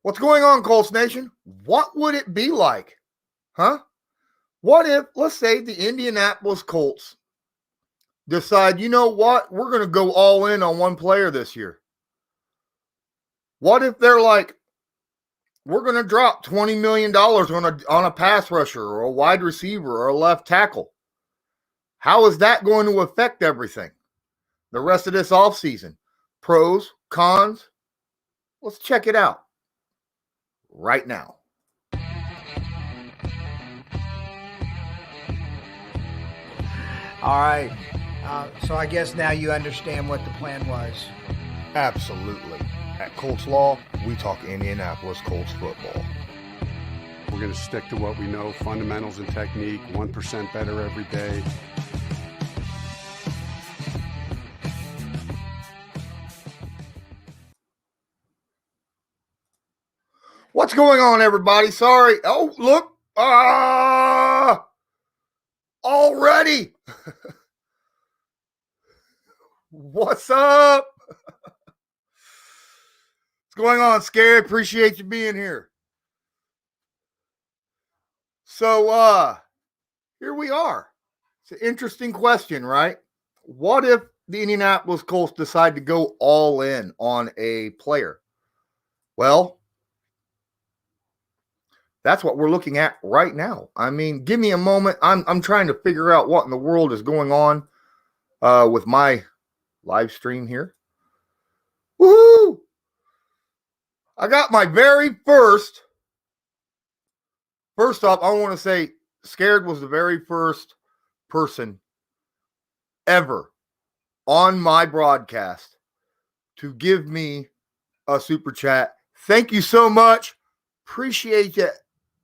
What's going on, Colts Nation? What would it be like? Huh? What if, let's say, the Indianapolis Colts decide, you know what? We're going to go all in on one player this year. What if they're like, we're going to drop $20 million on a pass rusher or a wide receiver or a left tackle? How is that going to affect everything? The rest of this offseason? Pros, cons? Let's check it out right now. All right. So I guess now you understand what the plan was. Absolutely. At Colts Law, we talk Indianapolis Colts football. We're going to stick to what we know, fundamentals and technique, 1% better every day. What's going on, everybody? Sorry. Oh, look. Already. What's up? What's going on, Scary? Appreciate you being here. So, here we are. It's an interesting question, right? What if the Indianapolis Colts decide to go all in on a player? Well, that's what we're looking at right now. I mean, give me a moment. I'm trying to figure out what in the world is going on with my live stream here. Woohoo! I got my very first off, I want to say Scared was the very first person ever on my broadcast to give me a super chat. Thank you so much. Appreciate it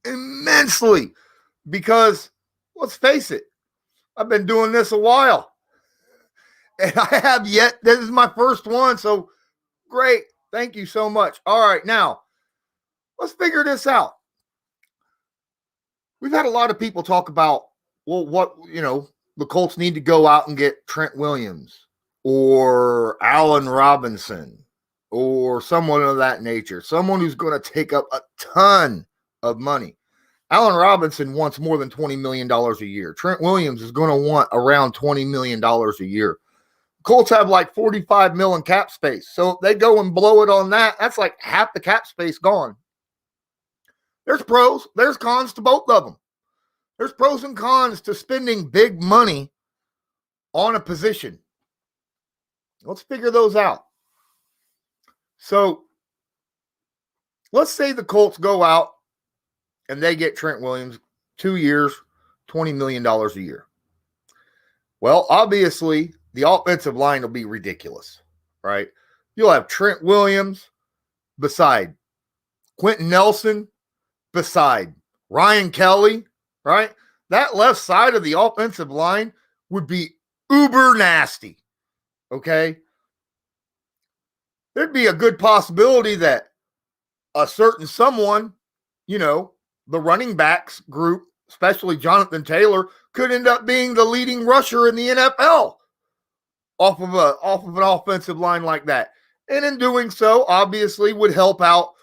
immensely, because let's face it, I've been doing this a while and I have yet. This is my first one. So great. Thank you so much. All right. Now let's figure this out. We've had a lot of people talk about, well, what, the Colts need to go out and get Trent Williams or Allen Robinson or someone of that nature, someone who's going to take up a ton of money. Allen Robinson wants more than $20 million a year. Trent Williams is going to want around $20 million a year. Colts have like $45 million cap space. So if they go and blow it on that, that's like half the cap space gone. There's pros, there's cons to both of them. There's pros and cons to spending big money on a position. Let's figure those out. So let's say the Colts go out and they get Trent Williams, 2 years, $20 million a year. Well, obviously, the offensive line will be ridiculous, right? You'll have Trent Williams beside Quentin Nelson, beside Ryan Kelly, right? That left side of the offensive line would be uber nasty, okay? There'd be a good possibility that a certain someone, the running backs group, especially Jonathan Taylor, could end up being the leading rusher in the NFL off of an offensive line like that. And in doing so, obviously would help out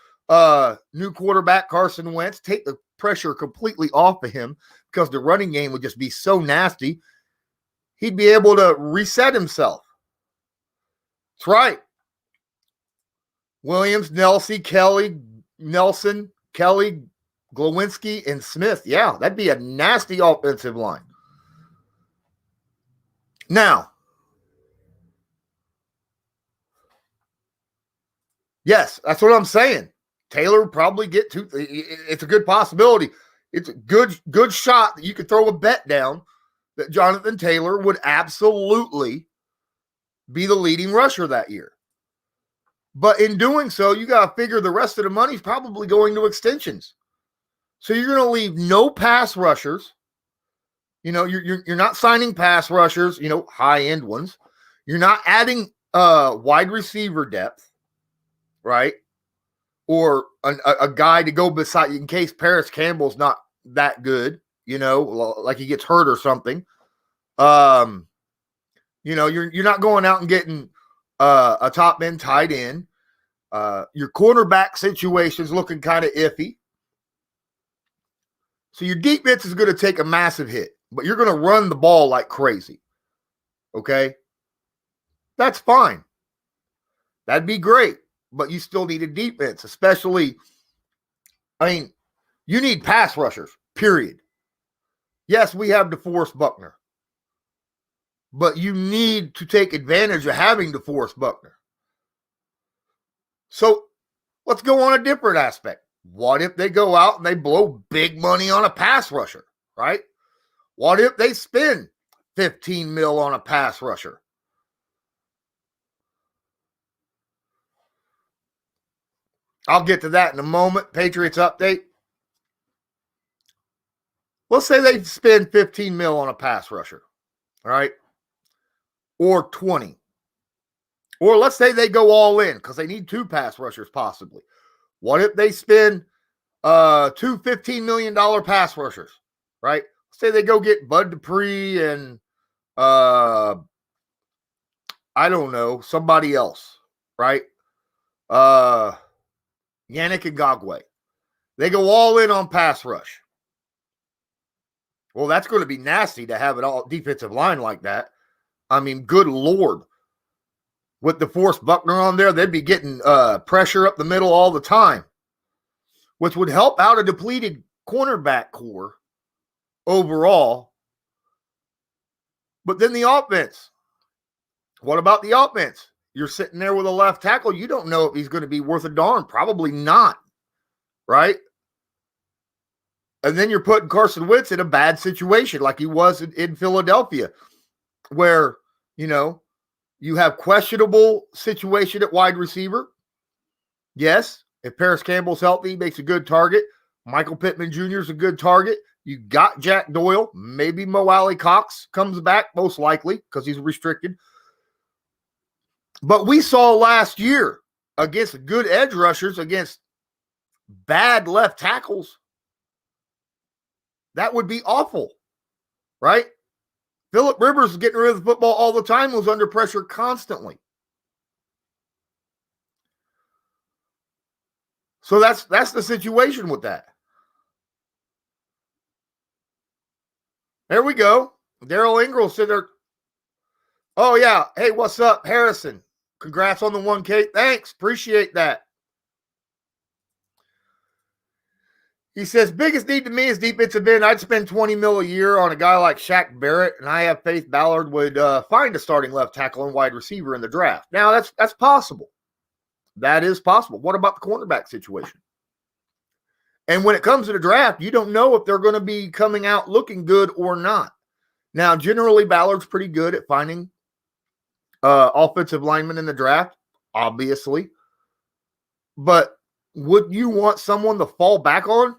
new quarterback Carson Wentz, take the pressure completely off of him, because the running game would just be so nasty. He'd be able to reset himself. That's right. Williams, Nelson, Kelly, Glowinski, and Smith. Yeah, that'd be a nasty offensive line. Now, yes, that's what I'm saying. Taylor would probably get two. It's a good possibility. It's a good shot that you could throw a bet down that Jonathan Taylor would absolutely be the leading rusher that year. But in doing so, you got to figure the rest of the money's probably going to extensions. So you're going to leave no pass rushers. You're not signing pass rushers, high-end ones. You're not adding wide receiver depth, right? Or a guy to go beside in case Paris Campbell's not that good, like he gets hurt or something. You're not going out and getting a top end tight end. Your cornerback situation's looking kind of iffy. So your defense is going to take a massive hit, but you're going to run the ball like crazy. Okay? That's fine. That'd be great, but you still need a defense, especially, you need pass rushers, period. Yes, we have DeForest Buckner, but you need to take advantage of having DeForest Buckner. So let's go on a different aspect. What if they go out and they blow big money on a pass rusher, right? What if they spend 15 mil on a pass rusher? I'll get to that in a moment. Patriots update. Let's say they spend 15 mil on a pass rusher, all right? Or 20. Or let's say they go all in because they need 2 pass rushers possibly. What if they spend 2 $15 million pass rushers, right? Let's say they go get Bud Dupree and, I don't know, somebody else, right? Yannick Ngakoue. They go all in on pass rush. Well, that's going to be nasty to have an all defensive line like that. I mean, good Lord. With DeForest Buckner on there, they'd be getting pressure up the middle all the time, which would help out a depleted cornerback core overall. But then the offense. What about the offense? You're sitting there with a left tackle. You don't know if he's going to be worth a darn. Probably not, right? And then you're putting Carson Wentz in a bad situation like he was in Philadelphia, where, you have questionable situation at wide receiver. Yes, if Paris Campbell's healthy, he makes a good target. Michael Pittman Jr. is a good target. You got Jack Doyle. Maybe Mo Alley Cox comes back, most likely, because he's restricted. But we saw last year against good edge rushers, against bad left tackles, that would be awful, right? Phillip Rivers is getting rid of the football all the time, was under pressure constantly. So that's the situation with that. There we go. Daryl Ingram said there. Oh, yeah. Hey, what's up, Harrison? Congrats on the 1K. Thanks. Appreciate that. He says, biggest need to me is defensive end. I'd spend 20 mil a year on a guy like Shaq Barrett, and I have faith Ballard would find a starting left tackle and wide receiver in the draft. Now, that's possible. That is possible. What about the cornerback situation? And when it comes to the draft, you don't know if they're going to be coming out looking good or not. Now, generally, Ballard's pretty good at finding offensive linemen in the draft, obviously. But would you want someone to fall back on?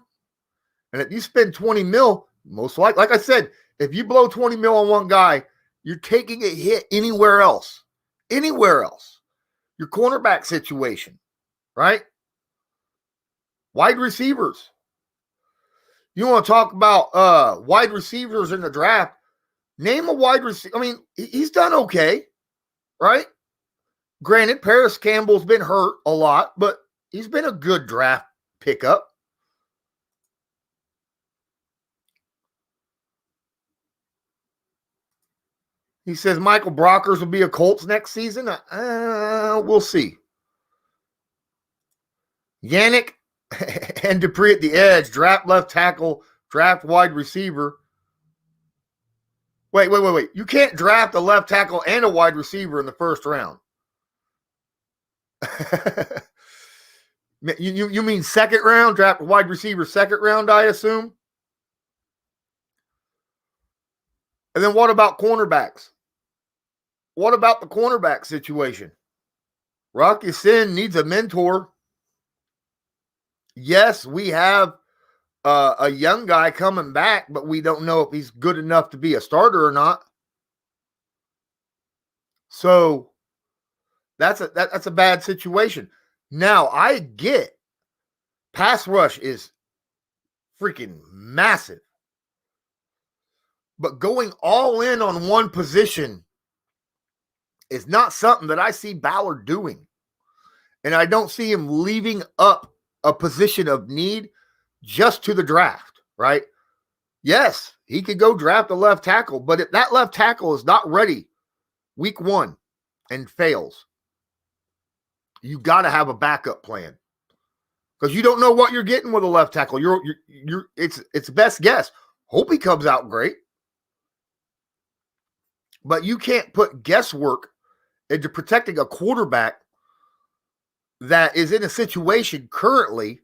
And if you spend 20 mil, most likely, like I said, if you blow 20 mil on one guy, you're taking a hit anywhere else. Anywhere else. Your cornerback situation, right? Wide receivers. You want to talk about wide receivers in the draft? Name a wide receiver. I mean, he's done okay, right? Granted, Paris Campbell's been hurt a lot, but he's been a good draft pickup. He says Michael Brockers will be a Colts next season. We'll see. Yannick and Dupree at the edge, draft left tackle, draft wide receiver. Wait. You can't draft a left tackle and a wide receiver in the first round. You mean second round, draft wide receiver second round, I assume? And then what about cornerbacks? What about the cornerback situation? Rocky Sin needs a mentor. Yes, we have a young guy coming back, but we don't know if he's good enough to be a starter or not. So that's a bad situation. Now, I get pass rush is freaking massive. But going all in on one position is not something that I see Ballard doing. And I don't see him leaving up a position of need just to the draft, right? Yes, he could go draft a left tackle, but if that left tackle is not ready week 1 and fails, you got to have a backup plan because you don't know what you're getting with a left tackle. It's best guess. Hope he comes out great, but you can't put guesswork into protecting a quarterback that is in a situation currently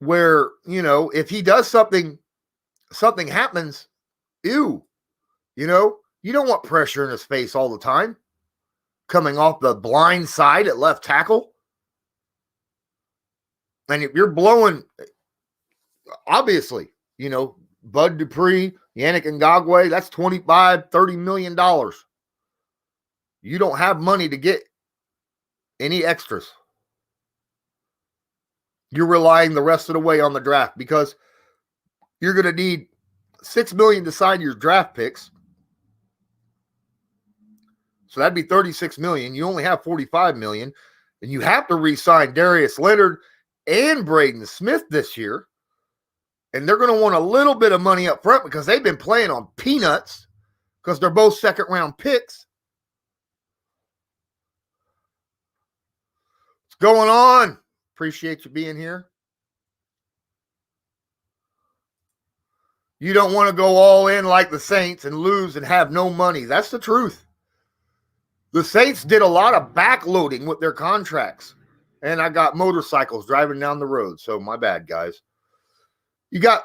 where, if he does something happens, you don't want pressure in his face all the time coming off the blind side at left tackle. And if you're blowing, obviously, Bud Dupree, Yannick Ngakoue, that's $25-30 million. You don't have money to get any extras. You're relying the rest of the way on the draft because you're going to need $6 million to sign your draft picks. So that'd be $36 million. You only have $45 million, and you have to re-sign Darius Leonard and Braden Smith this year. And they're going to want a little bit of money up front because they've been playing on peanuts because they're both second-round picks. What's going on? Appreciate you being here. You don't want to go all in like the Saints and lose and have no money. That's the truth. The Saints did a lot of backloading with their contracts. And I got motorcycles driving down the road. So my bad, guys. You got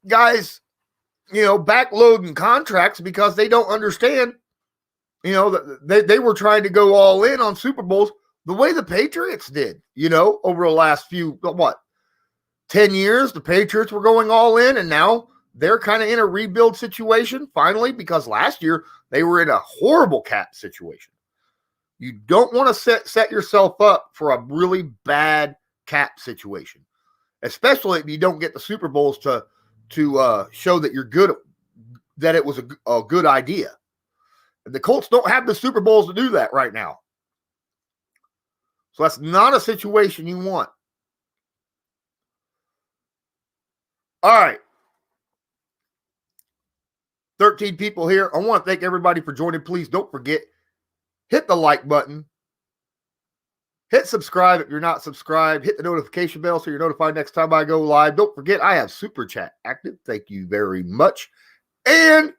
guys, backloading contracts because they don't understand, they were trying to go all in on Super Bowls the way the Patriots did, over the last 10 years, the Patriots were going all in, and now they're kind of in a rebuild situation finally because last year they were in a horrible cap situation. You don't want to set yourself up for a really bad cap situation, especially if you don't get the Super Bowls to show that you're good, that it was a good idea. And the Colts don't have the Super Bowls to do that right now. So that's not a situation you want. All right. 13 people here. I want to thank everybody for joining. Please don't forget, hit the like button. Hit subscribe if you're not subscribed. Hit the notification bell so you're notified next time I go live. Don't forget, I have Super Chat active. Thank you very much. And,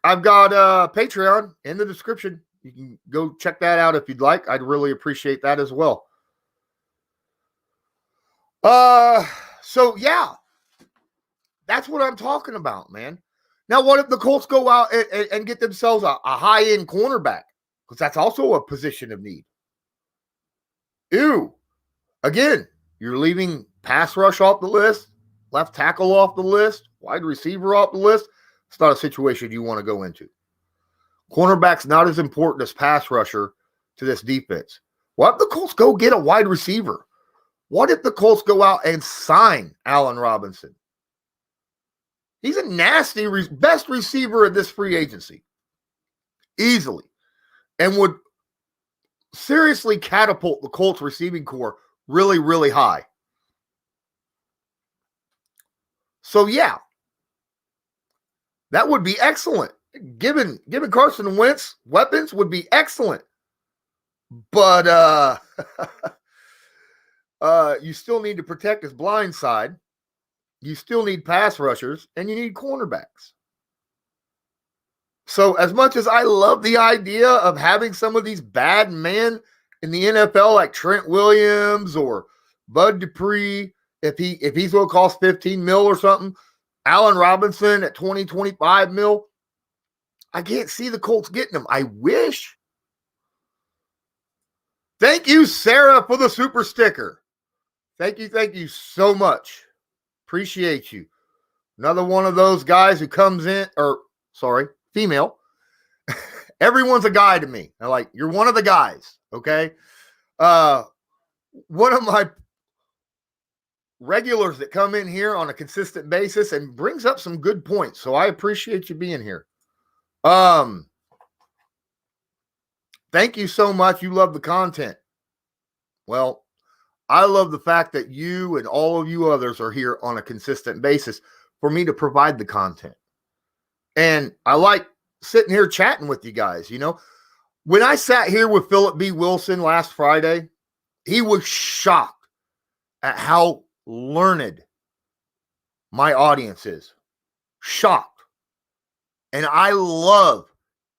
I've got Patreon in the description. You can go check that out if you'd like. I'd really appreciate that as well. So yeah, that's what I'm talking about, man. Now, what if the Colts go out and get themselves a high-end cornerback? Because that's also a position of need. Ew. Again, you're leaving pass rush off the list, left tackle off the list, wide receiver off the list. It's not a situation you want to go into. Cornerback's not as important as pass rusher to this defense. What if the Colts go get a wide receiver? What if the Colts go out and sign Allen Robinson? He's a nasty, best receiver in this free agency. Easily. And would seriously catapult the Colts receiving corps really, really high. So, yeah. That would be excellent. Giving Carson Wentz weapons would be excellent. But you still need to protect his blind side. You still need pass rushers, and you need cornerbacks. So as much as I love the idea of having some of these bad men in the NFL like Trent Williams or Bud Dupree, if he's going to cost $15 million or something, Allen Robinson at $20-25 million, I can't see the Colts getting them. I wish. Thank you, Sarah, for the super sticker. Thank you so much. Appreciate you. Another one of those guys who comes in, female. Everyone's a guy to me. I'm like, you're one of the guys, okay? One of my regulars that come in here on a consistent basis and brings up some good points. So I appreciate you being here. thank you so much. You love the content. Well, I love the fact that you and all of you others are here on a consistent basis for me to provide the content. And I like sitting here chatting with you guys. You know, when I sat here with Philip B. Wilson last Friday, he was shocked at how learned my audience is. Shocked. And I love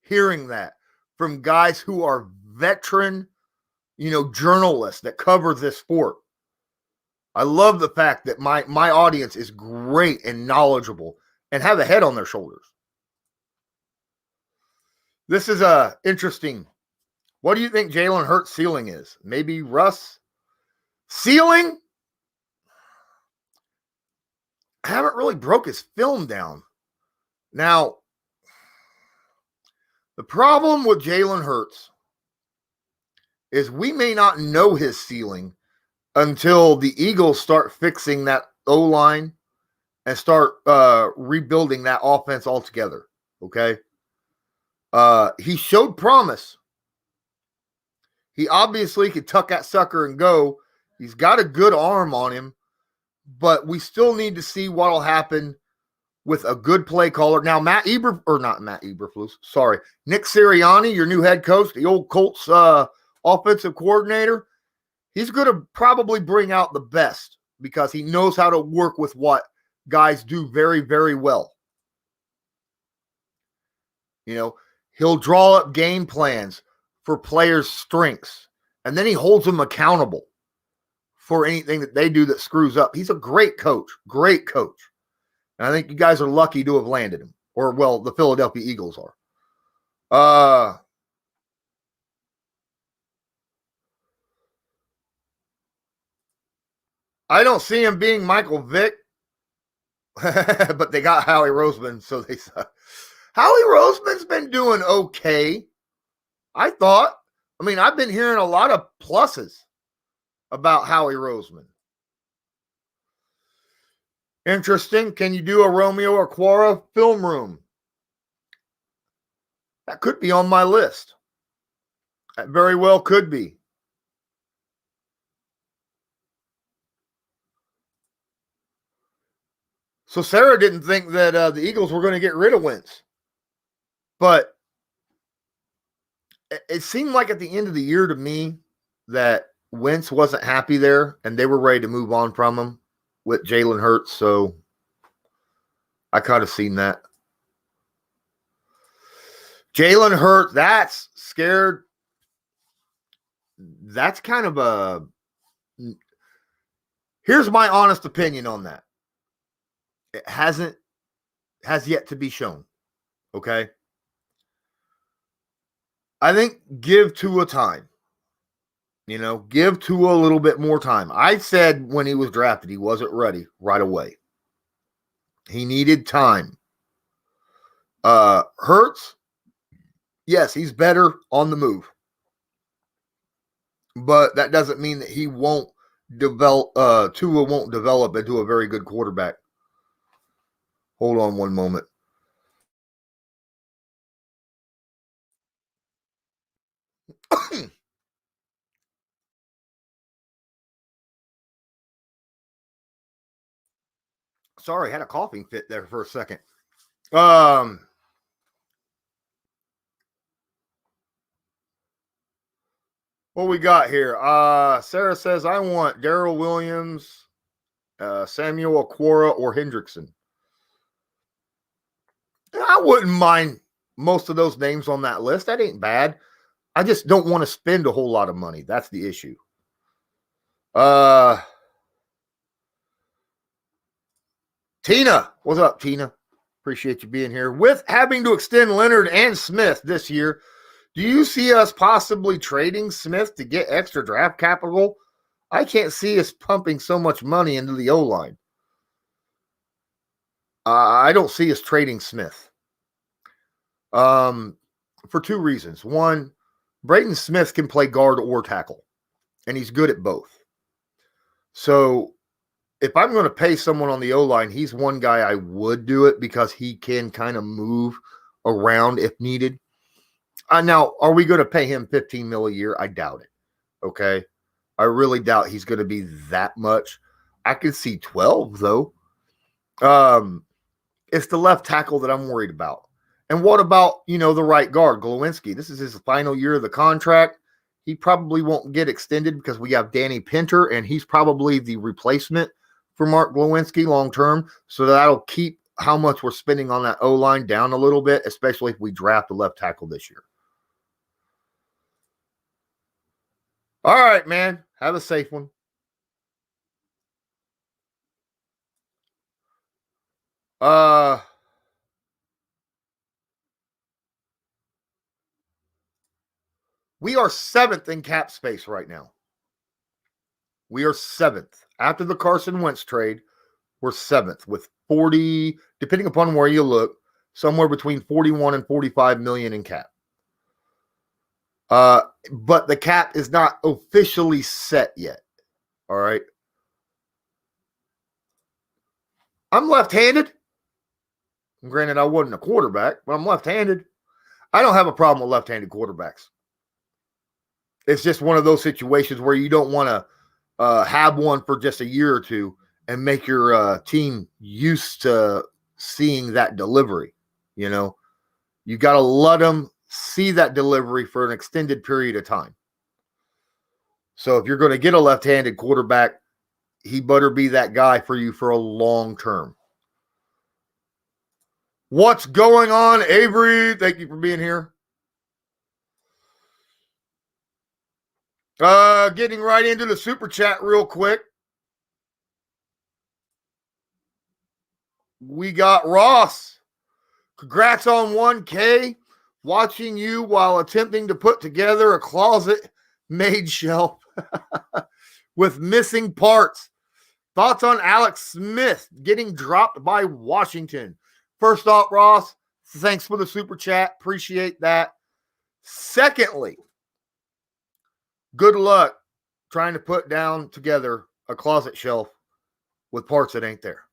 hearing that from guys who are veteran, journalists that cover this sport. I love the fact that my audience is great and knowledgeable and have a head on their shoulders. This is interesting. What do you think Jalen Hurts' ceiling is? Maybe Russ? Ceiling? I haven't really broke his film down. Now, the problem with Jalen Hurts is we may not know his ceiling until the Eagles start fixing that O-line and start rebuilding that offense altogether, okay? He showed promise. He obviously could tuck that sucker and go. He's got a good arm on him, but we still need to see what will happen with a good play caller. Now, Nick Sirianni, your new head coach, the old Colts offensive coordinator, he's going to probably bring out the best because he knows how to work with what guys do very, very well. He'll draw up game plans for players' strengths, and then he holds them accountable for anything that they do that screws up. He's a great coach. And I think you guys are lucky to have landed him. Or, well, the Philadelphia Eagles are. I don't see him being Michael Vick, but they got Howie Roseman, so they suck. Howie Roseman's been doing okay, I thought. I've been hearing a lot of pluses about Howie Roseman. Interesting. Can you do a Romeo Okwara film room? That could be on my list. That very well could be. So Sarah didn't think that the Eagles were going to get rid of Wentz. But it seemed like at the end of the year to me that Wentz wasn't happy there and they were ready to move on from him with Jalen Hurts. So I kind of seen that. Jalen Hurts, that's scared. That's kind of a... Here's my honest opinion on that. It has yet to be shown. Okay? I think give Tua time. Give Tua a little bit more time. I said when he was drafted, he wasn't ready right away. He needed time. Hurts, yes, he's better on the move. But that doesn't mean that he won't develop, Tua won't develop into a very good quarterback. Hold on one moment. Sorry, I had a coughing fit there for a second. What we got here? Sarah says, I want Darrell Williams, Samuel Okwara, or Hendrickson. I wouldn't mind most of those names on that list. That ain't bad. I just don't want to spend a whole lot of money. That's the issue. Tina, what's up, Tina? Appreciate you being here. With having to extend Leonard and Smith this year, do you see us possibly trading Smith to get extra draft capital? I can't see us pumping so much money into the O-line. I don't see us trading Smith. For two reasons. One, Braden Smith can play guard or tackle, and he's good at both. So if I'm going to pay someone on the O-line, he's one guy I would do it because he can kind of move around if needed. Now, are we going to pay him $15 million a year? I doubt it. Okay. I really doubt he's going to be that much. I could see 12 though. It's the left tackle that I'm worried about. And what about, the right guard, Glowinski? This is his final year of the contract. He probably won't get extended because we have Danny Pinter, and he's probably the replacement for Mark Glowinski long term. So that'll keep how much we're spending on that O-line down a little bit, especially if we draft a left tackle this year. All right, man. Have a safe one. We are 7th in cap space right now. We are 7th. After the Carson Wentz trade, we're 7th with 40, depending upon where you look, somewhere between 41 and 45 million in cap. But the cap is not officially set yet. All right. I'm left-handed. Granted, I wasn't a quarterback, but I'm left-handed. I don't have a problem with left-handed quarterbacks. It's just one of those situations where you don't want to have one for just a year or two and make your team used to seeing that delivery. You got to let them see that delivery for an extended period of time. So if you're going to get a left-handed quarterback, he better be that guy for you for a long term. What's going on, Avery? Thank you for being here. Getting right into the super chat real quick. We got Ross. Congrats on 1K. Watching you while attempting to put together a closet-made shelf with missing parts. Thoughts on Alex Smith getting dropped by Washington? First off, Ross, thanks for the super chat. Appreciate that. Secondly, good luck trying to put down together a closet shelf with parts that ain't there.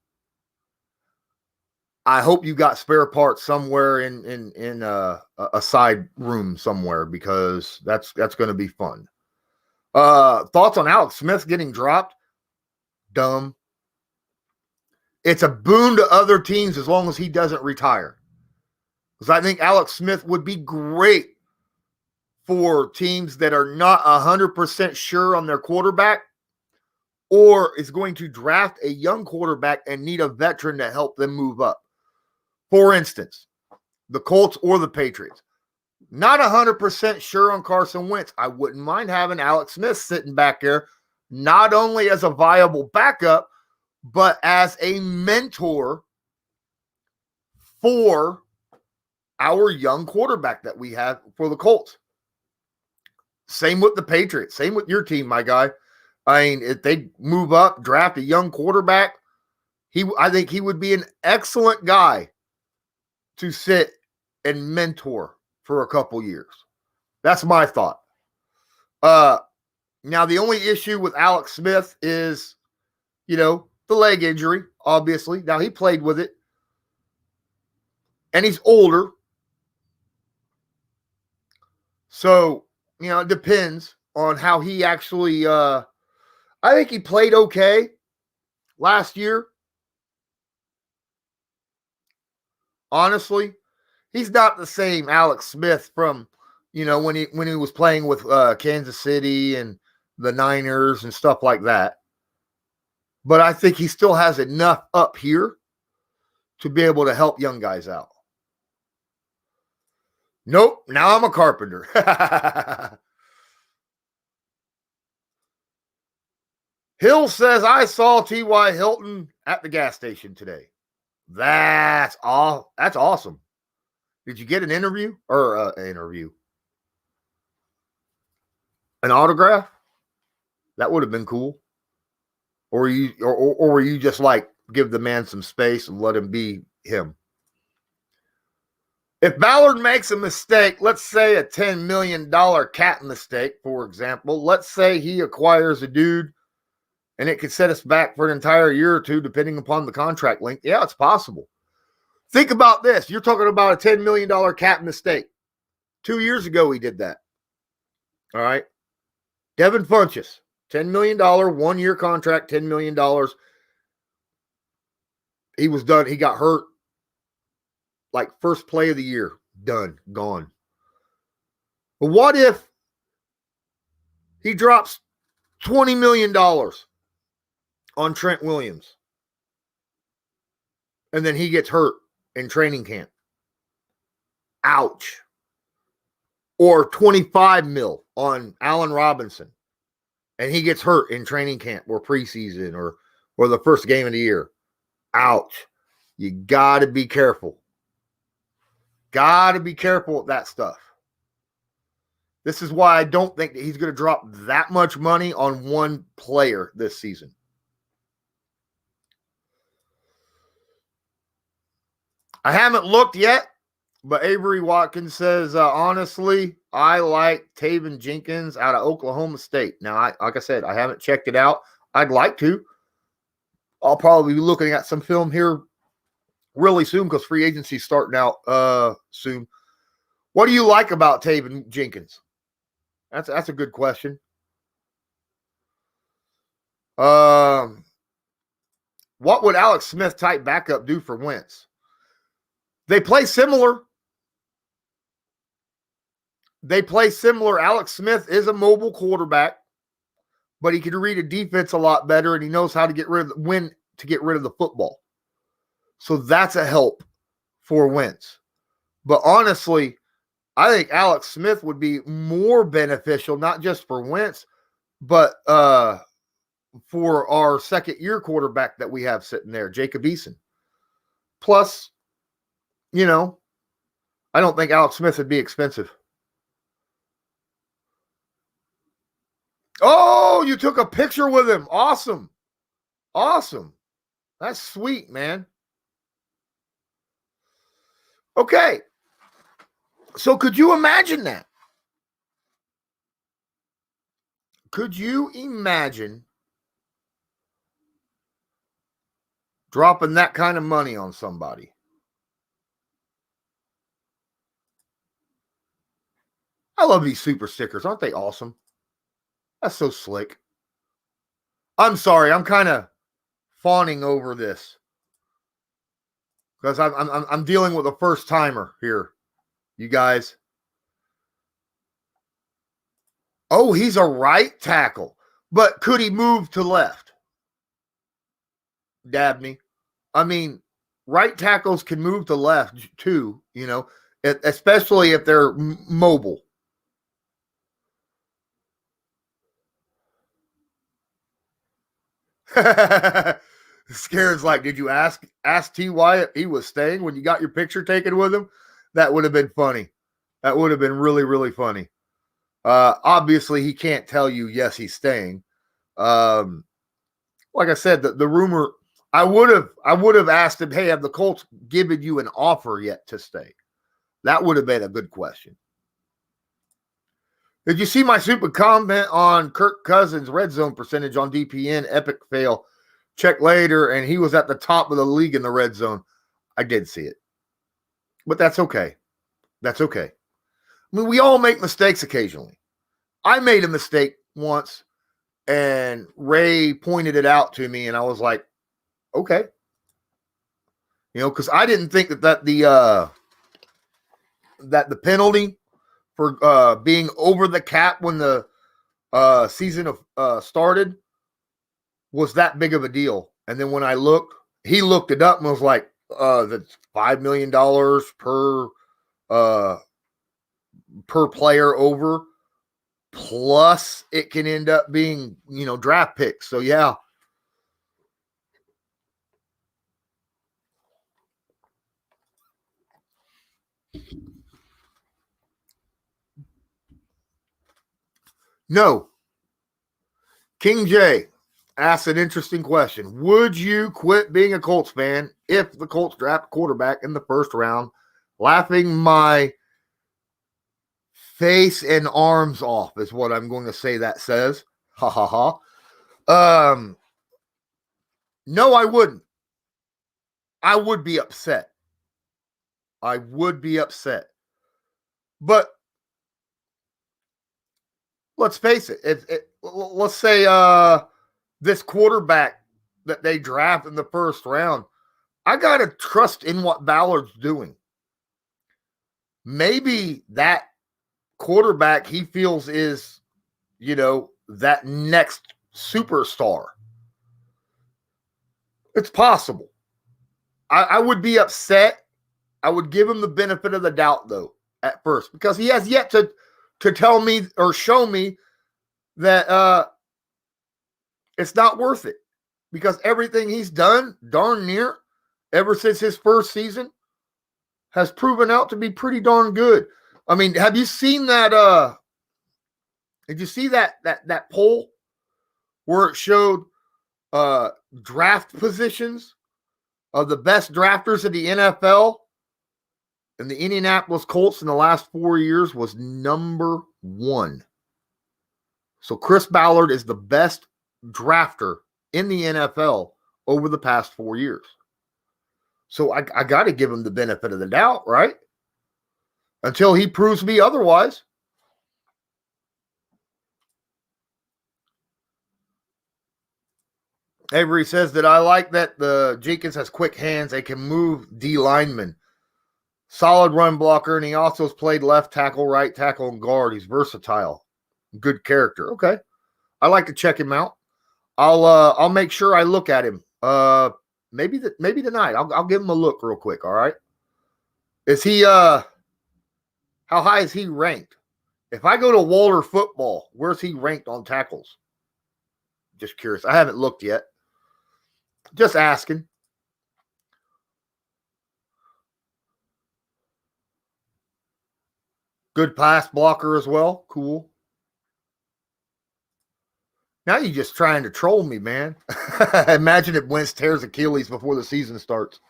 I hope you got spare parts somewhere in a side room somewhere, because that's going to be fun. Thoughts on Alex Smith getting dropped? Dumb. It's a boon to other teams as long as he doesn't retire. Because I think Alex Smith would be great for teams that are not 100% sure on their quarterback, or is going to draft a young quarterback and need a veteran to help them move up. For instance, the Colts or the Patriots. Not 100% sure on Carson Wentz. I wouldn't mind having Alex Smith sitting back there, not only as a viable backup, but as a mentor for our young quarterback that we have for the Colts. Same with the Patriots. Same with your team, my guy. I mean, if they move up, draft a young quarterback, I think he would be an excellent guy to sit and mentor for a couple years. That's my thought. Now, the only issue with Alex Smith is, the leg injury, obviously. Now, he played with it. And he's older. So, it depends on how he actually I think he played okay last year. Honestly, he's not the same Alex Smith from, when he was playing with Kansas City and the Niners and stuff like that. But I think he still has enough up here to be able to help young guys out. Nope, now I'm a carpenter. Hill says, I saw T.Y. Hilton at the gas station today. That's awesome. Did you get an interview or an autograph? That would have been cool. Or were you just like, give the man some space and let him be him? If Ballard makes a mistake, let's say a $10 million cap mistake, for example, let's say he acquires a dude and it could set us back for an entire year or two, depending upon the contract length. Yeah, it's possible. Think about this. You're talking about a $10 million cap mistake. 2 years ago, he did that. All right. Devin Funchess, $10 million, 1 year contract, $10 million. He was done. He got hurt like first play of the year. Done. Gone. But what if he drops $20 million on Trent Williams and then he gets hurt in training camp? Ouch. Or 25 mil on Allen Robinson and he gets hurt in training camp or preseason or the first game of the year. Ouch. You got to be careful. Got to be careful with that stuff. This is why I don't think that he's going to drop that much money on one player this season. I haven't looked yet, but Avery Watkins says, honestly, I like Taven Jenkins out of Oklahoma State. Now, like I said, I haven't checked it out. I'd like to. I'll probably be looking at some film here really soon because free agency is starting out soon. What do you like about Taven Jenkins? That's a good question. What would Alex Smith type backup do for Wentz? They play similar. Alex Smith is a mobile quarterback, but he can read a defense a lot better, and he knows how to get rid of when to get rid of the football. So that's a help for Wentz. But honestly, I think Alex Smith would be more beneficial, not just for Wentz, but for our second-year quarterback that we have sitting there, Jacob Eason. Plus, I don't think Alex Smith would be expensive. Oh, you took a picture with him. Awesome. Awesome. That's sweet, man. Okay. So could you imagine that? Could you imagine dropping that kind of money on somebody? I love these super stickers. Aren't they awesome? That's so slick. I'm sorry. I'm kind of fawning over this because I'm dealing with a first timer here. You guys. Oh, he's a right tackle. But could he move to left? Dabney. I mean, right tackles can move to left too, especially if they're mobile. Scared's like, did you ask T.Y. if he was staying when you got your picture taken with him? That would have been funny. That would have been really, really funny. Obviously, he can't tell you, yes, he's staying. Like I said, the rumor, I would have asked him, hey, have the Colts given you an offer yet to stay? That would have been a good question. Did you see my super comment on Kirk Cousins' red zone percentage on DPN? Epic fail. Check later, and he was at the top of the league in the red zone. I did see it. But that's okay. That's okay. I mean, we all make mistakes occasionally. I made a mistake once, and Ray pointed it out to me, and I was like, okay. Because I didn't think that the penalty for being over the cap when the season started was that big of a deal. And then when he looked it up and was like, that's $5 million per player over, plus it can end up being, draft picks. So yeah. No. King J asked an interesting question. Would you quit being a Colts fan if the Colts draft quarterback in the first round? Laughing my face and arms off is what I'm going to say that says. Ha ha ha. No, I wouldn't. I would be upset. But let's face it. Let's say this quarterback that they draft in the first round, I got to trust in what Ballard's doing. Maybe that quarterback he feels is, that next superstar. It's possible. I would be upset. I would give him the benefit of the doubt, though, at first, because he has yet to tell me or show me that it's not worth it. Because everything he's done, darn near, ever since his first season, has proven out to be pretty darn good. I mean, have you seen that? Did you see that poll where it showed draft positions of the best drafters in the NFL? And the Indianapolis Colts in the last 4 years was number 1. So Chris Ballard is the best drafter in the NFL over the past 4 years. So I got to give him the benefit of the doubt, right? Until he proves me otherwise. Avery says that I like that the Jenkins has quick hands. They can move D linemen. Solid run blocker, and he also has played left tackle, right tackle, and guard. He's versatile. Good character. Okay. I like to check him out. I'll make sure I look at him. Maybe tonight. I'll give him a look real quick, all right? Is he how high is he ranked? If I go to Walter Football, where's he ranked on tackles? Just curious. I haven't looked yet. Just asking. Good pass blocker as well. Cool. Now you're just trying to troll me, man. Imagine if Wentz tears Achilles before the season starts.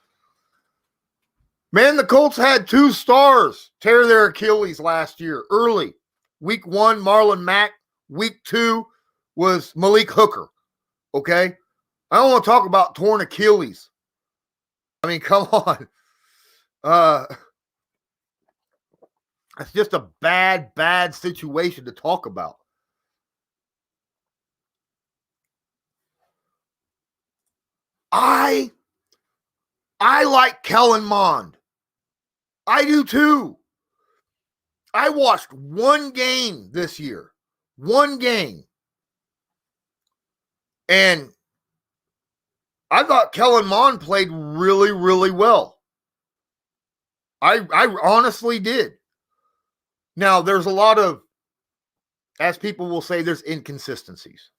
Man, the Colts had 2 stars tear their Achilles last year early. Week 1, Marlon Mack. Week 2 was Malik Hooker. Okay? I don't want to talk about torn Achilles. I mean, come on. It's just a bad situation to talk about. I like Kellen Mond. I do too. I watched one game this year. One game. And I thought Kellen Mond played really, really well. I honestly did. Now, there's a lot of, as people will say, there's inconsistencies.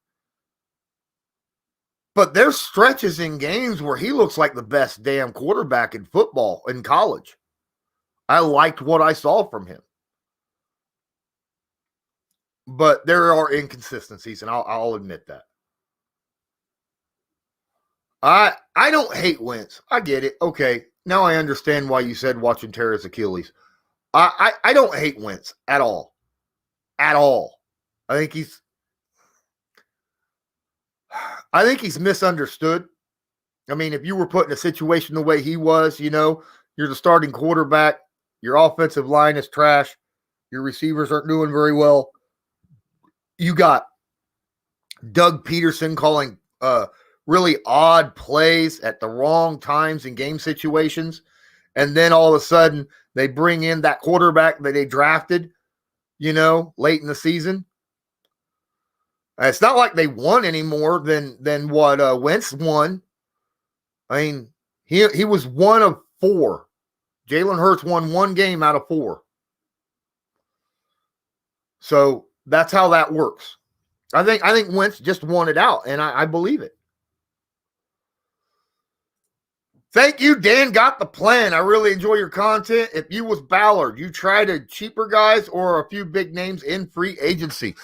But there's stretches in games where he looks like the best damn quarterback in football in college. I liked what I saw from him. But there are inconsistencies, and I'll admit that. I don't hate Wentz. I get it. Okay, now I understand why you said watching tear his Achilles. I don't hate Wentz at all. At all. I think he's misunderstood. I mean, if you were put in a situation the way he was, you're the starting quarterback, your offensive line is trash, your receivers aren't doing very well. You got Doug Peterson calling really odd plays at the wrong times in game situations. And then all of a sudden, they bring in that quarterback that they drafted, late in the season. It's not like they won any more than what Wentz won. I mean, he was 1 of 4. Jalen Hurts won 1 game out of 4. So that's how that works. I think Wentz just won it out, and I believe it. Thank you, Dan. Got the plan. I really enjoy your content. If you was Ballard, you tried a cheaper guys or a few big names in free agency?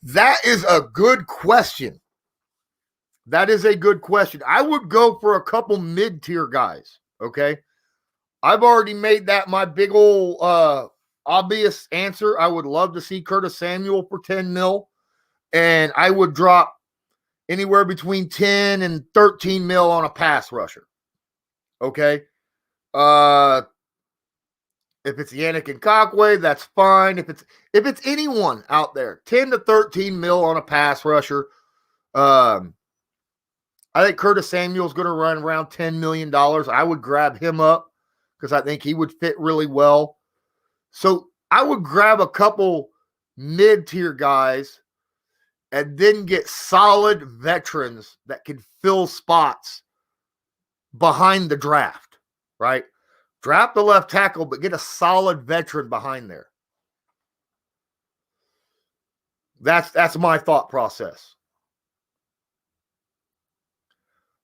That is a good question. That is a good question. I would go for a couple mid-tier guys, okay? I've already made that my big old obvious answer. I would love to see Curtis Samuel for $10 million, and I would drop anywhere between $10 and $13 million on a pass rusher. Okay. If it's Yannick Ngakoue, that's fine. If it's anyone out there, 10 to 13 mil on a pass rusher. I think Curtis Samuel's going to run around $10 million. I would grab him up because I think he would fit really well. So I would grab a couple mid-tier guys and then get solid veterans that can fill spots behind the draft, right? Draft the left tackle, but get a solid veteran behind there. That's my thought process.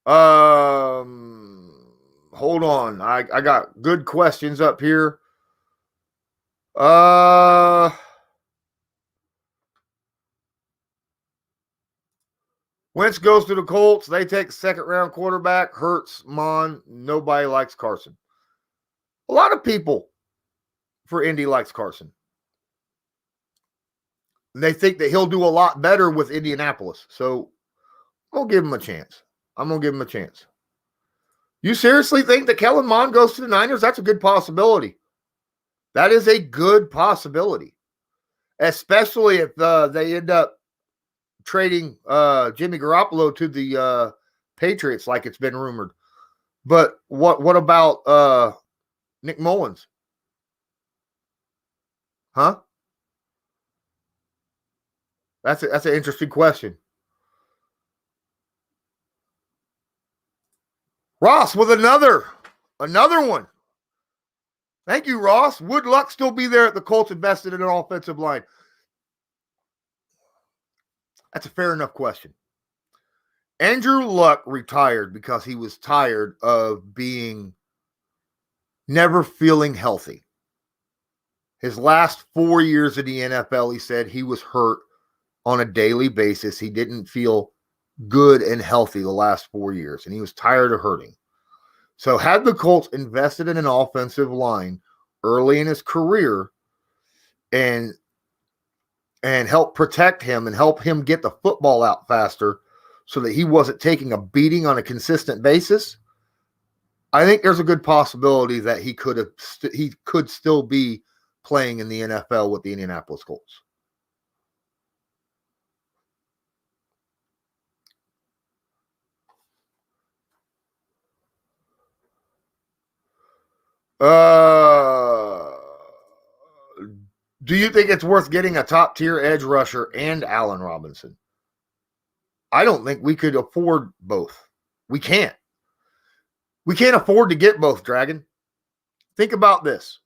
Hold on. I got good questions up here. Wentz goes to the Colts. They take a second-round quarterback. Hurts, Mon. Nobody likes Carson. A lot of people for Indy likes Carson. And they think that he'll do a lot better with Indianapolis. So I'll give him a chance. I'm going to give him a chance. You seriously think that Kellen Mond goes to the Niners? That's a good possibility. That is a good possibility. Especially if they end up trading Jimmy Garoppolo to the Patriots like it's been rumored. But what about Nick Mullins? Huh? That's an interesting question. Ross with another one. Thank you, Ross. Would Luck still be there at the Colts invested in an offensive line? That's a fair enough question. Andrew Luck retired because he was tired of never feeling healthy. His last 4 years in the NFL, he said he was hurt on a daily basis. He didn't feel good and healthy the last 4 years, and he was tired of hurting. So had the Colts invested in an offensive line early in his career and help protect him and help him get the football out faster so that he wasn't taking a beating on a consistent basis, I think there's a good possibility that he could still be playing in the NFL with the Indianapolis Colts. Do you think it's worth getting a top-tier edge rusher and Allen Robinson? I don't think we could afford both. We can't. We can't afford to get both, Dragon. Think about this.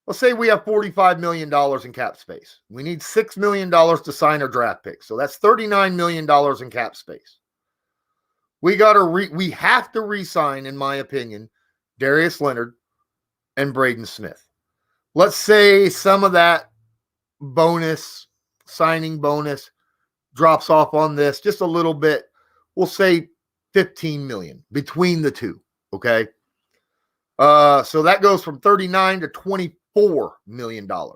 Let's say we have $45 million in cap space. We need $6 million to sign our draft pick. So that's $39 million in cap space. We have to re-sign, in my opinion, Darius Leonard and Braden Smith. Let's say some of that signing bonus drops off on this just a little bit. We'll say $15 million between the two. Okay. So that goes from $39 to $24 million. Now,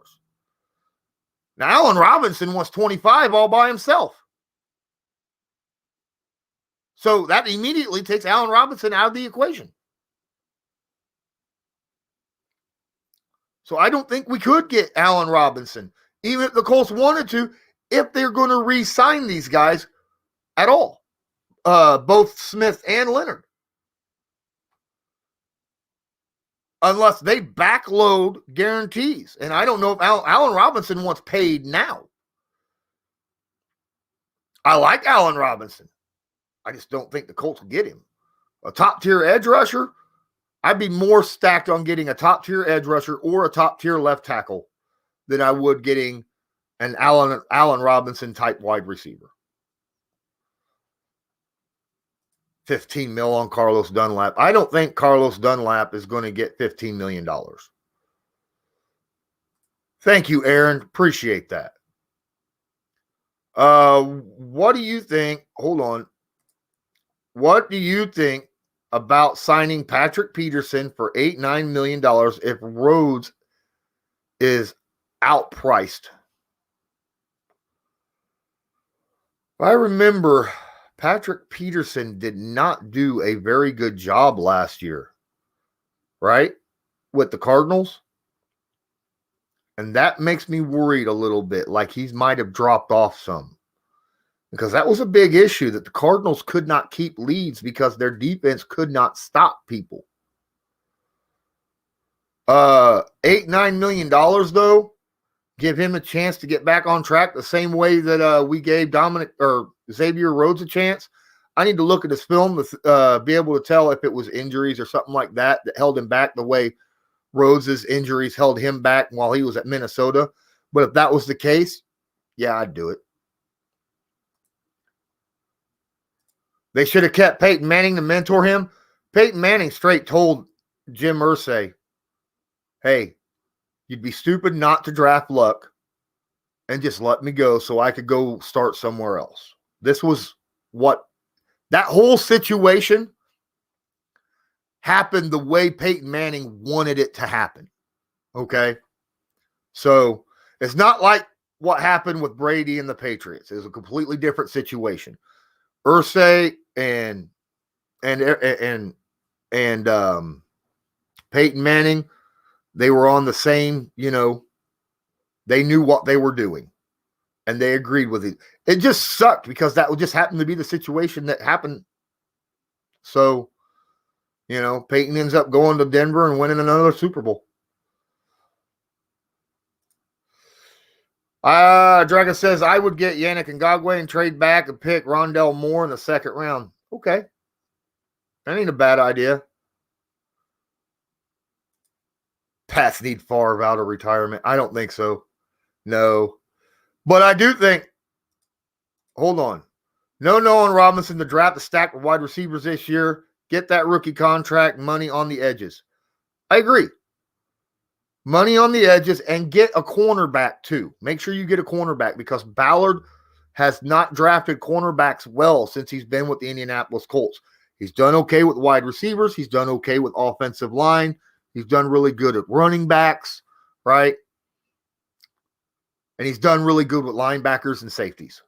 Allen Robinson wants 25 all by himself. So that immediately takes Allen Robinson out of the equation. So I don't think we could get Allen Robinson, even if the Colts wanted to, if they're going to re-sign these guys at all, both Smith and Leonard. Unless they backload guarantees. And I don't know if Allen Robinson wants paid now. I like Allen Robinson. I just don't think the Colts will get him. A top-tier edge rusher, I'd be more stacked on getting a top-tier edge rusher or a top-tier left tackle than I would getting an Allen Robinson type wide receiver. 15 mil on Carlos Dunlap. I don't think Carlos Dunlap is going to get $15 million. Thank you, Aaron. Appreciate that. What do you think? Hold on. What do you think about signing Patrick Peterson for $8-9 million if Rhodes is outpriced? I remember Patrick Peterson did not do a very good job last year, right? With the Cardinals. And that makes me worried a little bit, like he might have dropped off some. Because that was a big issue that the Cardinals could not keep leads because their defense could not stop people. $8-9 million though, give him a chance to get back on track the same way that we gave Dominic or Xavier Rhodes a chance. I need to look at his film to be able to tell if it was injuries or something like that held him back the way Rhodes's injuries held him back while he was at Minnesota. But if that was the case, yeah, I'd do it. They should have kept Peyton Manning to mentor him. Peyton Manning straight told Jim Irsay, hey, you'd be stupid not to draft Luck and just let me go so I could go start somewhere else. This was what that whole situation happened the way Peyton Manning wanted it to happen. Okay? So it's not like what happened with Brady and the Patriots. It was a completely different situation. Irsay and Peyton Manning, they were on the same, they knew what they were doing and they agreed with it. It just sucked because that just happened to be the situation that happened. So, Peyton ends up going to Denver and winning another Super Bowl. Dragon says, I would get Yannick Ngakoue and trade back and pick Rondell Moore in the second round. Okay. That ain't a bad idea. Pats need Favre out of retirement. I don't think so. No. But I do think, hold on. No Nolan Robinson to draft a stack of wide receivers this year. Get that rookie contract, money on the edges. I agree. Money on the edges and get a cornerback too. Make sure you get a cornerback because Ballard has not drafted cornerbacks well since he's been with the Indianapolis Colts. He's done okay with wide receivers. He's done okay with offensive line. He's done really good at running backs, right? And he's done really good with linebackers and safeties.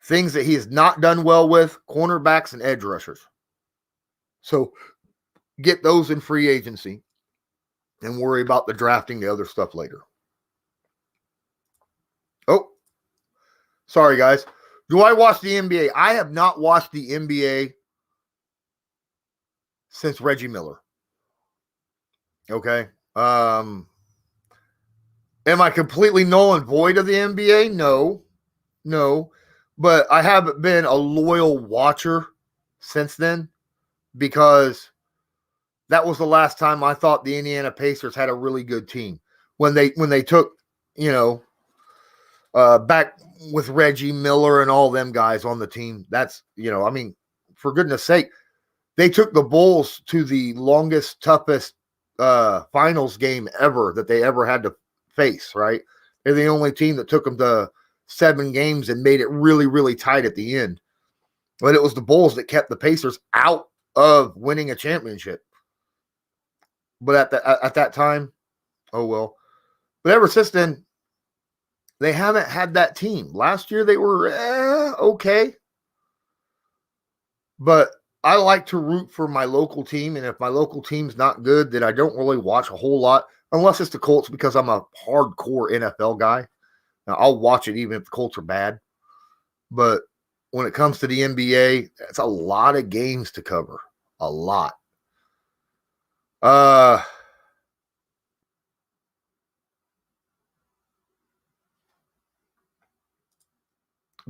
Things that he has not done well with, cornerbacks and edge rushers. So get those in free agency and worry about the drafting, the other stuff later. Oh, sorry, guys. Do I watch the NBA? I have not watched the NBA since Reggie Miller. Okay. Am I completely null and void of the NBA? No. But I haven't been a loyal watcher since then because that was the last time I thought the Indiana Pacers had a really good team. When they took, back with Reggie Miller and all them guys on the team. That's, for goodness sake, they took the Bulls to the longest, toughest finals game ever that they ever had to face, right? They're the only team that took them to 7 games and made it really, really tight at the end. But it was the Bulls that kept the Pacers out of winning a championship. But at that time, oh well. But ever since then, they haven't had that team. Last year they were okay. But I like to root for my local team, and if my local team's not good, then I don't really watch a whole lot, unless it's the Colts because I'm a hardcore NFL guy. Now, I'll watch it even if the Colts are bad. But when it comes to the NBA, it's a lot of games to cover. A lot.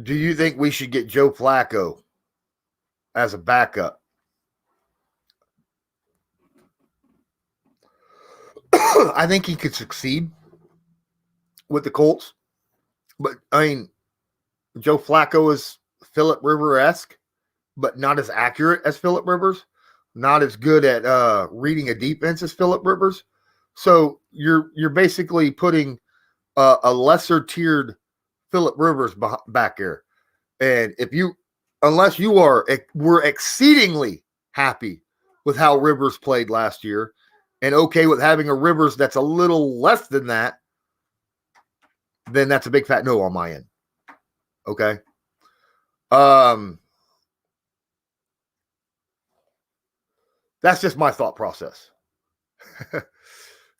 Do you think we should get Joe Flacco as a backup? I think he could succeed with the Colts. But, Joe Flacco is Phillip Rivers-esque, but not as accurate as Phillip Rivers. Not as good at reading a defense as Phillip Rivers. So you're basically putting a lesser tiered Phillip Rivers back there. And unless you were exceedingly happy with how Rivers played last year and okay with having a Rivers that's a little less than that, then that's a big fat no on my end. Okay. That's just my thought process.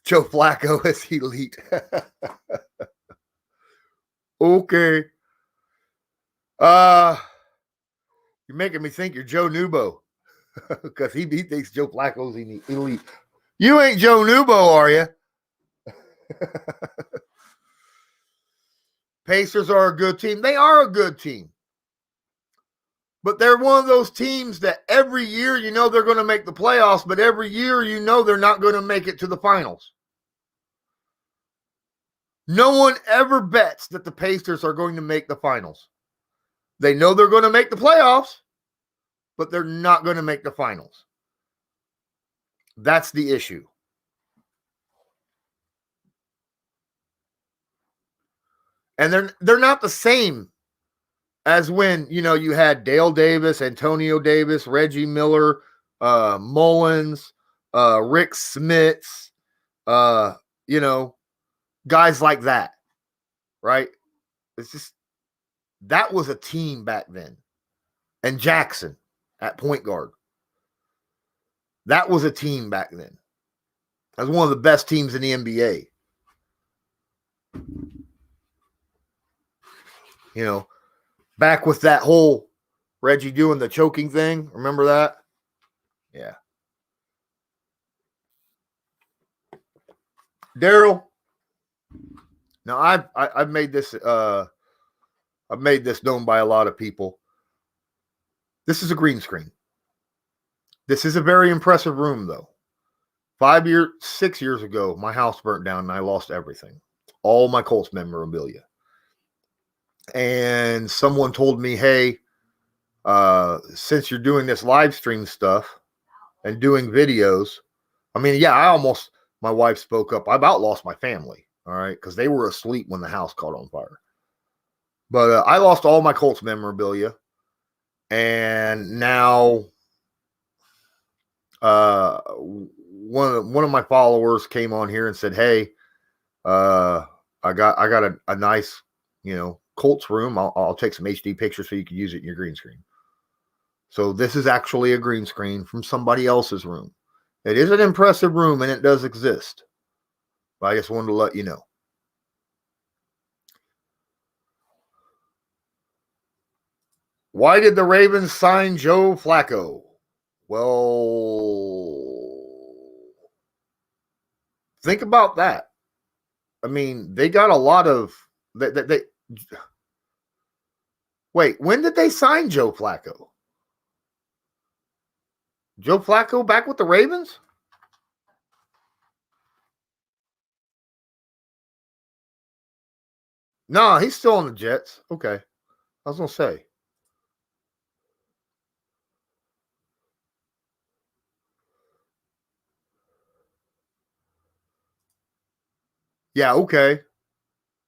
Joe Flacco is elite. Okay. You're making me think you're Joe Nubo because he thinks Joe Flacco's elite. You ain't Joe Nubo, are you? Pacers are a good team. They are a good team. But they're one of those teams that every year you know they're going to make the playoffs, but every year you know they're not going to make it to the finals. No one ever bets that the Pacers are going to make the finals. They know they're going to make the playoffs, but they're not going to make the finals. That's the issue. And they're not the same as when, you had Dale Davis, Antonio Davis, Reggie Miller, Mullins, Rick Smits, guys like that, right? It's just, that was a team back then. And Jackson at point guard. That was a team back then. That was one of the best teams in the NBA. Back with that whole Reggie doing the choking thing. Remember that? Yeah. Daryl. Now I've made this known by a lot of people. This is a green screen. This is a very impressive room, though. 6 years ago, my house burnt down and I lost everything. All my Colts memorabilia. And someone told me, hey, since you're doing this live stream stuff and doing videos, my wife spoke up. I about lost my family, all right, because they were asleep when the house caught on fire. But I lost all my Colts memorabilia. And now one of my followers came on here and said, hey, I got a nice, Colts room. I'll take some HD pictures so you can use it in your green screen. So this is actually a green screen from somebody else's room. It is an impressive room and it does exist. But I just wanted to let you know. Why did the Ravens sign Joe Flacco? Well, think about that. They got a lot of Wait, when did they sign Joe Flacco? Joe Flacco back with the Ravens? No, he's still on the Jets. Okay. I was going to say. Yeah, okay.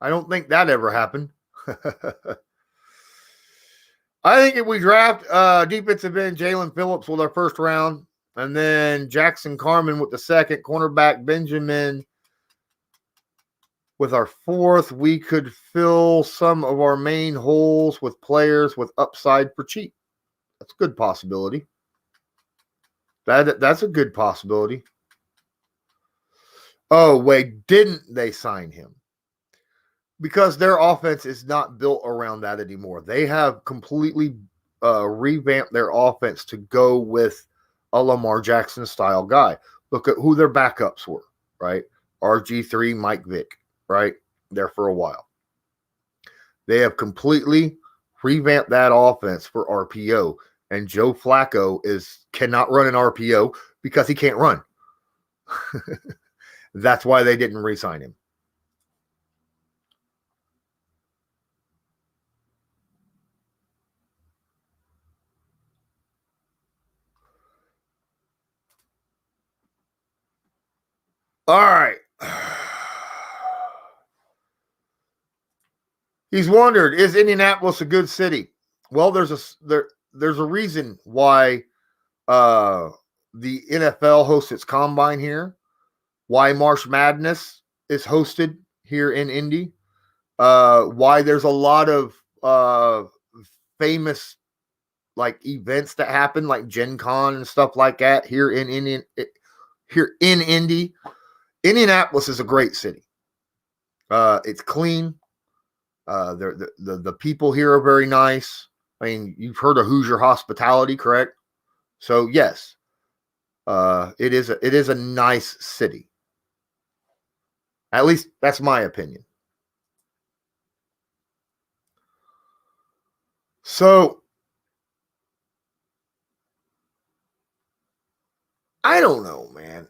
I don't think that ever happened. I think if we draft defensive end Jalen Phillips with our first round, and then Jackson Carman with the second, cornerback Benjamin with our fourth, we could fill some of our main holes with players with upside for cheap. That's a good possibility. That's a good possibility. Oh, wait, didn't they sign him? Because their offense is not built around that anymore. They have completely revamped their offense to go with a Lamar Jackson style guy. Look at who their backups were, right? RG3, Mike Vick, right? There for a while. They have completely revamped that offense for RPO. And Joe Flacco cannot run an RPO because he can't run. That's why they didn't re-sign him. All right. He's wondered, is Indianapolis a good city? Well, there's a reason why the NFL hosts its combine here, why March Madness is hosted here in Indy, why there's a lot of famous events that happen like Gen Con and stuff like that here in Indy. Indianapolis is a great city. It's clean. The people here are very nice. I mean, you've heard of Hoosier hospitality, correct? So yes, it is a nice city. At least that's my opinion. So I don't know, man.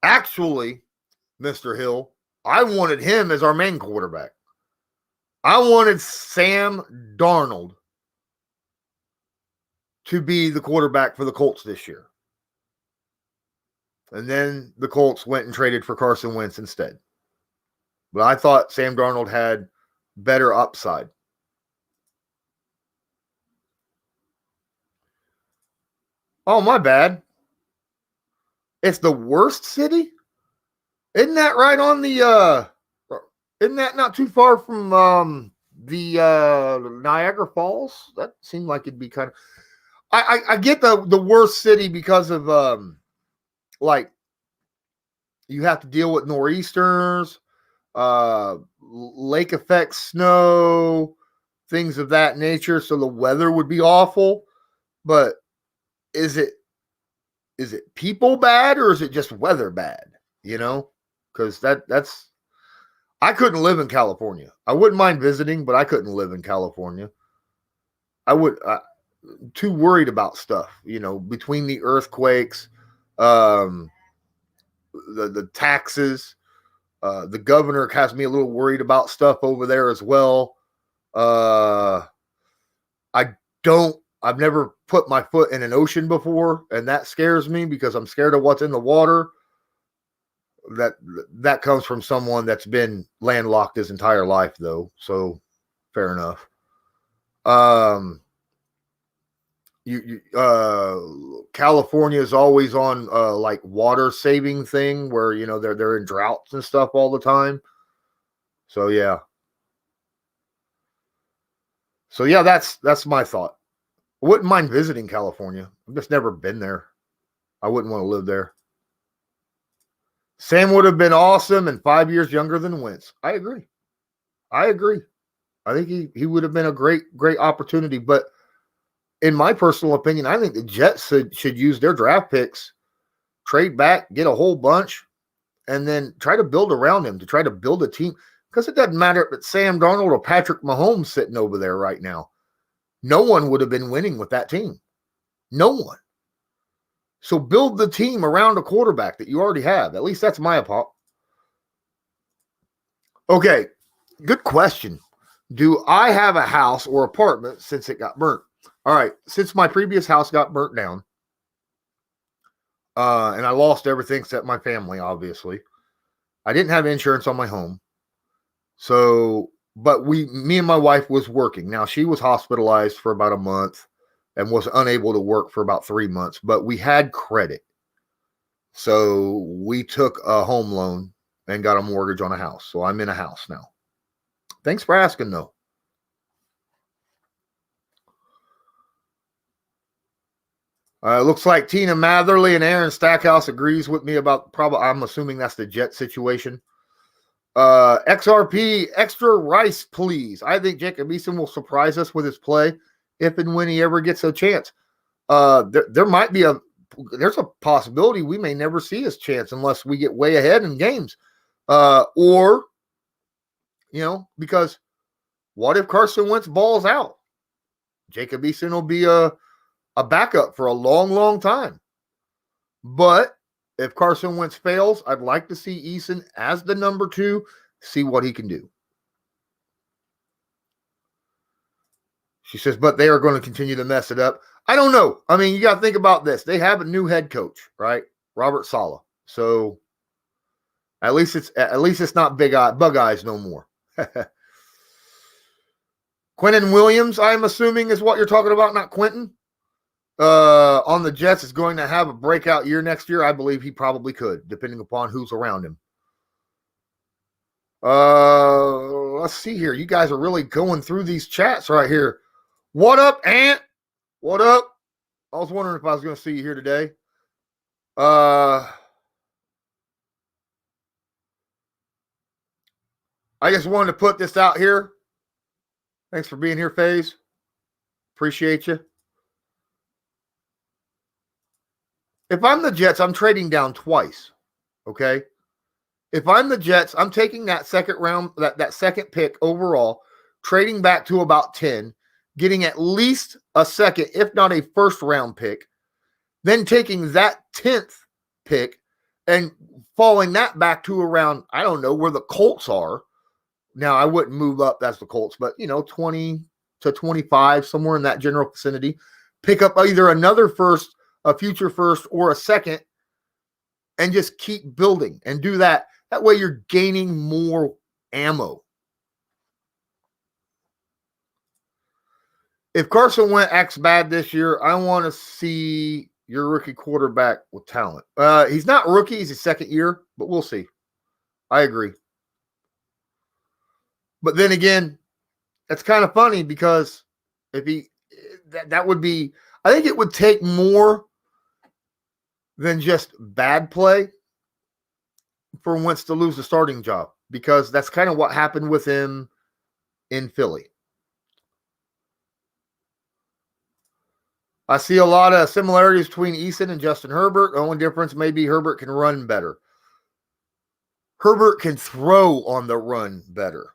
Actually, Mr. Hill, I wanted him as our main quarterback. I wanted Sam Darnold to be the quarterback for the Colts this year. And then the Colts went and traded for Carson Wentz instead. But I thought Sam Darnold had better upside. Oh, my bad. It's the worst city? Isn't that right on the isn't that not too far from the Niagara Falls? That seemed like it'd be kind of I get the worst city because of like you have to deal with nor'easters, lake effect snow, things of that nature, so the weather would be awful. But is it people bad or is it just weather bad? You know, because that's I couldn't live in California. I wouldn't mind visiting, but I couldn't live in California. I would too worried about stuff, you know, between the earthquakes, the taxes. The governor has me a little worried about stuff over there as well. I've never put my foot in an ocean before, and that scares me because I'm scared of what's in the water. That comes from someone that's been landlocked his entire life, though. So fair enough. California is always on like water saving thing where, you know, they're in droughts and stuff all the time. So yeah. That's my thought. I wouldn't mind visiting California. I've just never been there. I wouldn't want to live there. Sam would have been awesome and 5 years younger than Wentz. I agree. I think he would have been a great opportunity. But in my personal opinion, I think the Jets should use their draft picks, trade back, get a whole bunch, and then try to build around him to try to build a team. Because it doesn't matter if it's Sam Darnold or Patrick Mahomes sitting over there right now. No one would have been winning with that team. No one. So build the team around a quarterback that you already have. At least that's my opinion. Okay, good question. Do I have a house or apartment since it got burnt? All right, since my previous house got burnt down, and I lost everything except my family, obviously. I didn't have insurance on my home. So, but me and my wife was working. Now, she was hospitalized for about a month and was unable to work for about 3 months, but we had credit. So we took a home loan and got a mortgage on a house. So I'm in a house now. Thanks for asking, though. Looks like Tina Matherly and Aaron Stackhouse agrees with me about I'm assuming that's the Jet situation. XRP, extra rice, please. I think Jacob Eason will surprise us with his play if and when he ever gets a chance. There might be there's a possibility we may never see his chance unless we get way ahead in games. Or, you know, because what if Carson Wentz balls out? Jacob Eason will be a backup for a long, long time. But if Carson Wentz fails, I'd like to see Eason as the number 2, see what he can do. She says, but they are going to continue to mess it up. I don't know. I mean, you got to think about this. They have a new head coach, right? Robert Saleh. So at least it's not bug eyes no more. Quentin Williams, I'm assuming, is what you're talking about, not Quentin. On the Jets is going to have a breakout year next year. I believe he probably could, depending upon who's around him. let's see here. You guys are really going through these chats right here. What up, Ant? What up? I was wondering if I was going to see you here today. I just wanted to put this out here. Thanks for being here, FaZe. Appreciate you. If I'm the Jets, I'm trading down twice. Okay? If I'm the Jets, I'm taking that second round, that second pick overall, trading back to about 10, getting at least a second, if not a first round pick, then taking that 10th pick and falling that back to around, I don't know, where the Colts are. Now, I wouldn't move up as the Colts, but, 20 to 25, somewhere in that general vicinity. Pick up either another first, a future first, or a second, and just keep building and do that. That way you're gaining more ammo. If Carson Wentz acts bad this year, I want to see your rookie quarterback with talent. He's not rookie. He's his second year, but we'll see. I agree. But then again, that's kind of funny because if that would be, I think it would take more than just bad play for Wentz to lose the starting job, because that's kind of what happened with him in Philly. I see a lot of similarities between Eason and Justin Herbert. The only difference may be Herbert can run better. Herbert can throw on the run better.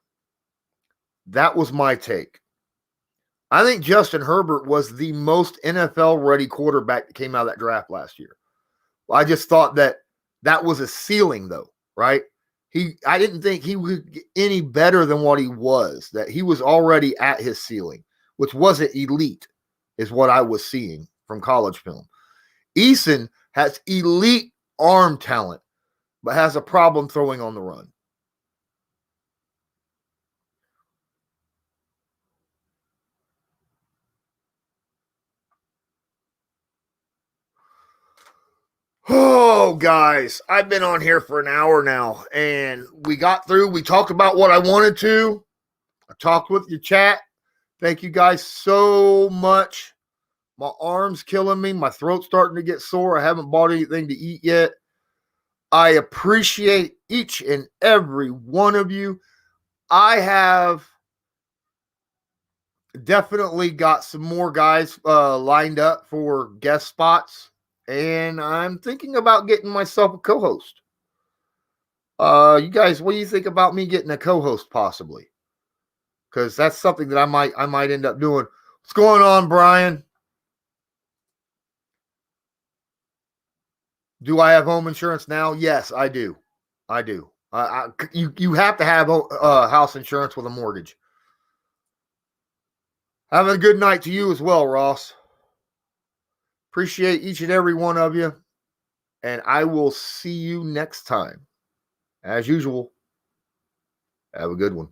That was my take. I think Justin Herbert was the most NFL-ready quarterback that came out of that draft last year. I just thought that was a ceiling, though, right? I didn't think he would get any better than what he was, that he was already at his ceiling, which wasn't elite, is what I was seeing from college film. Eason has elite arm talent, but has a problem throwing on the run. Oh, guys, I've been on here for an hour now, and we got through. We talked about what I wanted to. I talked with your chat. Thank you guys so much. My arm's killing me. My throat's starting to get sore. I haven't bought anything to eat yet. I appreciate each and every one of you. I have definitely got some more guys lined up for guest spots, and I'm thinking about getting myself a co-host. You guys, what do you think about me getting a co-host possibly? Because that's something that I might end up doing. What's going on, Brian? Do I have home insurance now? Yes, I do. I do. You have to have house insurance with a mortgage. Have a good night to you as well, Ross. Appreciate each and every one of you. And I will see you next time. As usual, have a good one.